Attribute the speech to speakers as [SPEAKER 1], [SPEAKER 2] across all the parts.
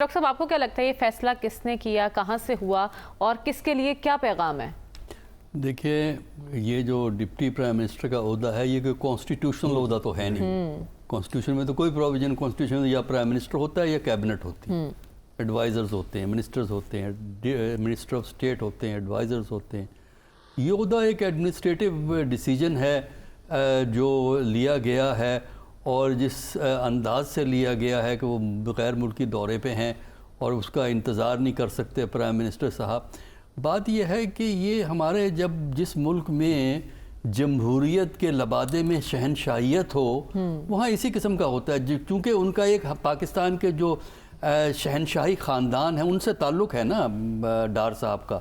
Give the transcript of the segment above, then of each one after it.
[SPEAKER 1] Doctor صاحب آپ کو کیا لگتا ہے یہ فیصلہ کس نے کیا، کہاں سے ہوا اور کس کے لیے کیا پیغام ہے؟
[SPEAKER 2] دیکھیں یہ جو ڈپٹی پرائم منسٹر کا عہدہ ہے یہ کوئی کانسٹیٹیوشنل عہدہ تو ہے نہیں. کانسٹیٹیوشن میں تو کوئی پروویژن کانسٹیٹیوشن یا پرائم منسٹر ہوتا ہے یا کیبنٹ ہوتی ہے. ایڈوائزرز ہوتے ہیں، منسٹرز ہوتے ہیں، منسٹر آف اسٹیٹ ہوتے ہیں، ایڈوائزرز ہوتے ہیں. یہ عہدہ ایک ایڈمنسٹریٹو ڈیسیجن ہے جو لیا گیا ہے اور جس انداز سے لیا گیا ہے کہ وہ غیر ملکی دورے پہ ہیں اور اس کا انتظار نہیں کر سکتے پرائم منسٹر صاحب. بات یہ ہے کہ یہ ہمارے جس ملک میں جمہوریت کے لبادے میں شہنشاہیت ہو وہاں اسی قسم کا ہوتا ہے. چونکہ ان کا ایک پاکستان کے جو شہنشاہی خاندان ہے ان سے تعلق ہے نا ڈار صاحب کا،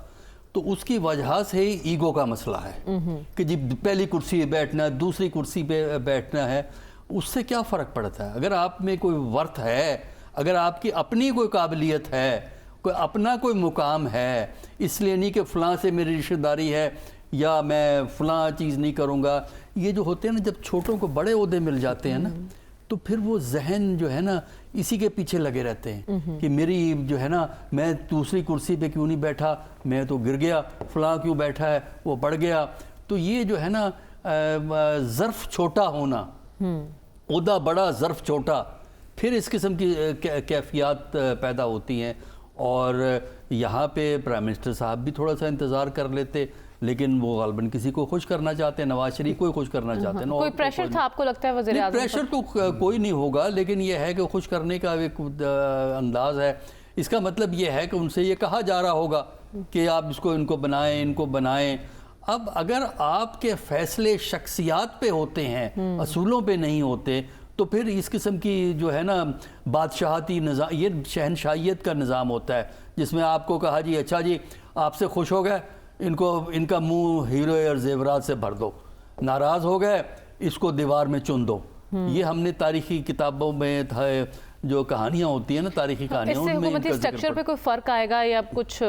[SPEAKER 2] تو اس کی وجہ سے ہی ایگو کا مسئلہ ہے کہ جی پہلی کرسی پہ بیٹھنا ہے، دوسری کرسی پہ بیٹھنا ہے. اس سے کیا فرق پڑتا ہے؟ اگر آپ میں کوئی ورتھ ہے، اگر آپ کی اپنی کوئی قابلیت ہے، کوئی اپنا کوئی مقام ہے، اس لیے نہیں کہ فلاں سے میری رشتہ داری ہے یا میں فلاں چیز نہیں کروں گا. یہ جو ہوتے ہیں نا جب چھوٹوں کو بڑے عہدے مل جاتے ہیں نا تو پھر وہ ذہن جو ہے نا اسی کے پیچھے لگے رہتے ہیں کہ میری جو ہے نا میں دوسری کرسی پہ کیوں نہیں بیٹھا، میں تو گر گیا، فلاں کیوں بیٹھا ہے وہ بڑھ گیا. تو یہ جو ہے نا ظرف چھوٹا ہونا، عہدہ بڑا ظرف چھوٹا، پھر اس قسم کی کیفیات پیدا ہوتی ہیں. اور یہاں پہ پرائم منسٹر صاحب بھی تھوڑا سا انتظار کر لیتے لیکن وہ غالباً کسی کو خوش کرنا چاہتے ہیں، نواز شریف کو ہی خوش کرنا چاہتے ہیں.
[SPEAKER 1] کوئی پریشر تھا آپ کو لگتا ہے وزیر اعظم؟
[SPEAKER 2] پریشر تو کوئی نہیں ہوگا، لیکن یہ ہے کہ خوش کرنے کا ایک انداز ہے. اس کا مطلب یہ ہے کہ ان سے یہ کہا جا رہا ہوگا کہ آپ ان کو بنائیں. اب اگر آپ کے فیصلے شخصیات پہ ہوتے ہیں، اصولوں پہ نہیں ہوتے، تو پھر اس قسم کی جو ہے نا بادشاہتی نظام، یہ شہنشاہیت کا نظام ہوتا ہے جس میں آپ کو کہا جی اچھا جی آپ سے خوش ہو گئے، ان کا منہ ہیرو اور زیورات سے بھر دو، ناراض ہو گئے اس کو دیوار میں چن دو. یہ ہم نے تاریخی کتابوں میں جو کہانیاں ہوتی ہیں نا تاریخی کہانیاں،
[SPEAKER 1] اس سے حکومتی اسٹرکچر پہ کوئی فرق آئے گا یا کچھ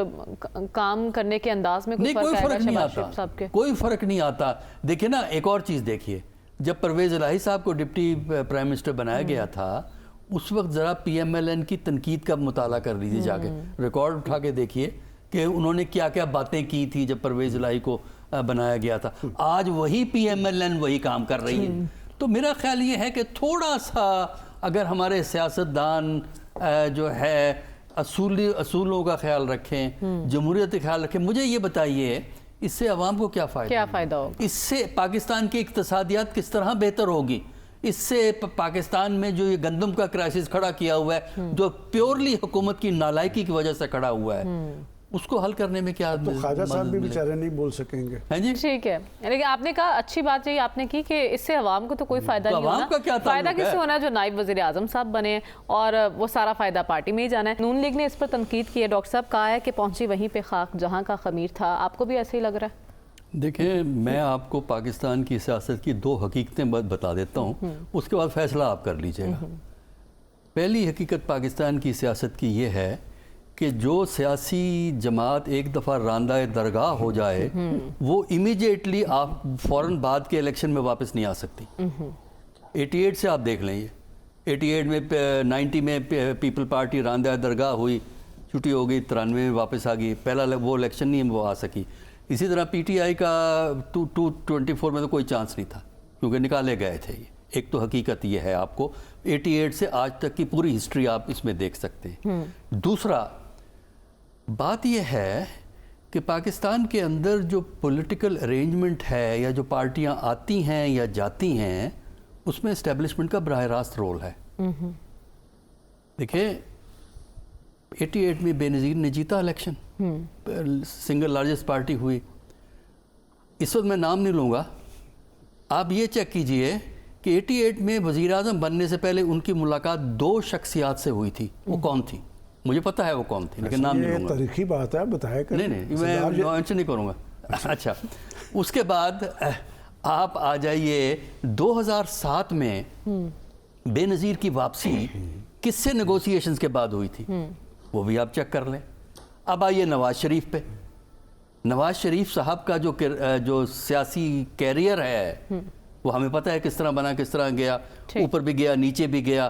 [SPEAKER 1] کام کرنے کے انداز میں کوئی فرق آئے گا شہباز شریف صاحب کے؟
[SPEAKER 2] کوئی فرق نہیں آتا. دیکھیں نا ایک اور چیز دیکھیے، جب پرویز الہی صاحب کو ڈپٹی پرائم منسٹر بنایا گیا تھا اس وقت ذرا پی ایم ایل این کی تنقید کا مطالعہ کر لیجیے، جا کے ریکارڈ اٹھا کے دیکھیے کہ انہوں نے کیا کیا باتیں کی تھی جب پرویز الہی کو بنایا گیا تھا. آج وہی پی ایم ایل این وہی کام کر رہی ہے. تو میرا خیال یہ ہے کہ تھوڑا سا اگر ہمارے سیاستدان جو ہے اصولوں کا خیال رکھیں، جمہوریت کا خیال رکھیں. مجھے یہ بتائیے اس سے عوام کو کیا فائدہ ہوگا؟ اس سے پاکستان کی اقتصادیات کس طرح بہتر ہوگی؟ اس سے پاکستان میں جو یہ گندم کا کرائسس کھڑا کیا ہوا ہے جو پیورلی حکومت کی نالائکی کی وجہ سے کھڑا ہوا ہے، اس کو حل کرنے میں کیا؟
[SPEAKER 3] تو خواجہ صاحب بھی بیچارے نہیں بول سکیں گے.
[SPEAKER 2] ہاں جی
[SPEAKER 1] ٹھیک ہے، لیکن آپ نے کہا اچھی بات یہ آپ نے کی کہ اس سے عوام کو تو کوئی فائدہ نہیں ہونا. فائدہ کس سے ہونا ہے؟ جو نائب وزیر اعظم صاحب بنے اور وہ سارا فائدہ پارٹی میں ہی جانا ہے. نون لیگ نے اس پر تنقید کی ہے، ڈاکٹر صاحب کہا ہے کہ پہنچی وہیں پہ خاک جہاں کا خمیر تھا. آپ کو بھی ایسے ہی لگ رہا ہے؟
[SPEAKER 2] دیکھیں میں آپ کو پاکستان کی سیاست کی دو حقیقتیں بتا دیتا ہوں، اس کے بعد فیصلہ آپ کر لیجئے گا. پہلی حقیقت پاکستان کی سیاست کی یہ ہے کہ جو سیاسی جماعت ایک دفعہ راندہ درگاہ ہو جائے وہ امیجیٹلی آپ فوراً بعد کے الیکشن میں واپس نہیں آ سکتی. 88 سے آپ دیکھ لیں، یہ 88 میں 90 میں پیپل پارٹی راندہ درگاہ ہوئی، چھٹی ہو گئی، 93 میں واپس آ گئی، پہلا وہ الیکشن نہیں وہ آ سکی. اسی طرح پی ٹی آئی کا 224 میں تو کوئی چانس نہیں تھا کیونکہ نکالے گئے تھے. یہ ایک تو حقیقت یہ ہے، آپ کو 88 سے آج تک کی پوری ہسٹری آپ اس میں دیکھ سکتے ہیں. دوسرا بات یہ ہے کہ پاکستان کے اندر جو پولیٹیکل ارینجمنٹ ہے یا جو پارٹیاں آتی ہیں یا جاتی ہیں اس میں اسٹیبلشمنٹ کا براہ راست رول ہے. دیکھیں 88 میں بے نظیر نے جیتا الیکشن، سنگل لارجسٹ پارٹی ہوئی. اس وقت میں نام نہیں لوں گا، آپ یہ چیک کیجئے کہ 88 میں وزیر اعظم بننے سے پہلے ان کی ملاقات 2 شخصیات سے ہوئی تھی. وہ کون تھی؟ مجھے پتا ہے وہ کون تھی لیکن نام نہیں لوں گا.
[SPEAKER 3] تاریخی بات ہے، بتائے کریں.
[SPEAKER 2] نہیں میں مینشن نہیں کروں گا. اچھا اس کے بعد آپ آ جائیے 2007 میں بے نظیر کی واپسی کس سے نیگوسیشنز کے بعد ہوئی تھی، وہ بھی آپ چیک کر لیں. اب آئیے نواز شریف پہ. نواز شریف صاحب کا جو سیاسی کیریئر ہے وہ ہمیں پتہ ہے کس طرح بنا، کس طرح گیا، اوپر بھی گیا نیچے بھی گیا.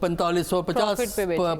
[SPEAKER 2] 4550